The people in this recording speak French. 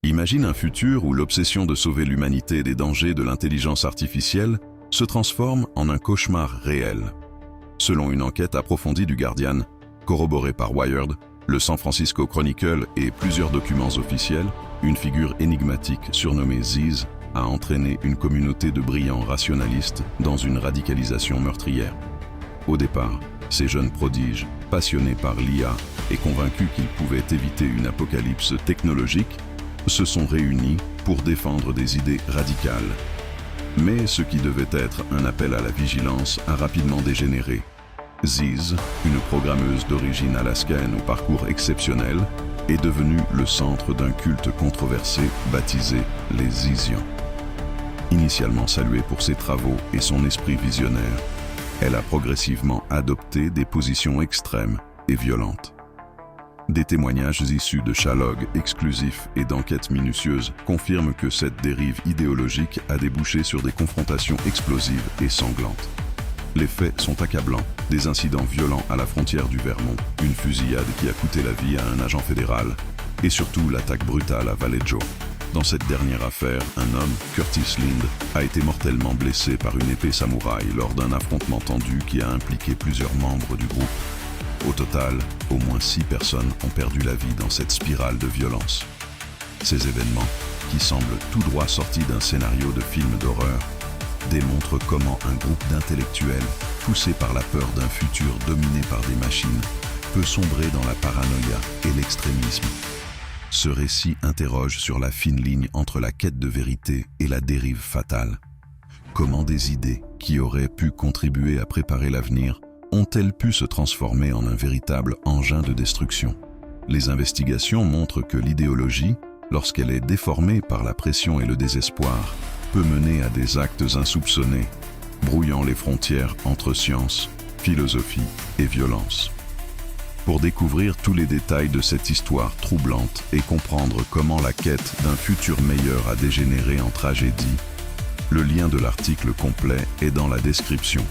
Imagine un futur où l'obsession de sauver l'humanité des dangers de l'intelligence artificielle se transforme en un cauchemar réel. Selon une enquête approfondie du Guardian, corroborée par Wired, le San Francisco Chronicle et plusieurs documents officiels, une figure énigmatique surnommée Ziz a entraîné une communauté de brillants rationalistes dans une radicalisation meurtrière. Au départ, ces jeunes prodiges, passionnés par l'IA et convaincus qu'ils pouvaient éviter une apocalypse technologique, se sont réunis pour défendre des idées radicales. Mais ce qui devait être un appel à la vigilance a rapidement dégénéré. Ziz, une programmeuse d'origine alaskaine au parcours exceptionnel, est devenue le centre d'un culte controversé baptisé les Zizians. Initialement saluée pour ses travaux et son esprit visionnaire, elle a progressivement adopté des positions extrêmes et violentes. Des témoignages issus de dialogues exclusifs et d'enquêtes minutieuses confirment que cette dérive idéologique a débouché sur des confrontations explosives et sanglantes. Les faits sont accablants, des incidents violents à la frontière du Vermont, une fusillade qui a coûté la vie à un agent fédéral, et surtout l'attaque brutale à Vallejo. Dans cette dernière affaire, un homme, Curtis Lind, a été mortellement blessé par une épée samouraï lors d'un affrontement tendu qui a impliqué plusieurs membres du groupe. Au total, au moins 6 personnes ont perdu la vie dans cette spirale de violence. Ces événements, qui semblent tout droit sortis d'un scénario de film d'horreur, démontrent comment un groupe d'intellectuels, poussés par la peur d'un futur dominé par des machines, peut sombrer dans la paranoïa et l'extrémisme. Ce récit interroge sur la fine ligne entre la quête de vérité et la dérive fatale. Comment des idées, qui auraient pu contribuer à préparer l'avenir, ont-elles pu se transformer en un véritable engin de destruction? Les investigations montrent que l'idéologie, lorsqu'elle est déformée par la pression et le désespoir, peut mener à des actes insoupçonnés, brouillant les frontières entre science, philosophie et violence. Pour découvrir tous les détails de cette histoire troublante et comprendre comment la quête d'un futur meilleur a dégénéré en tragédie, le lien de l'article complet est dans la description.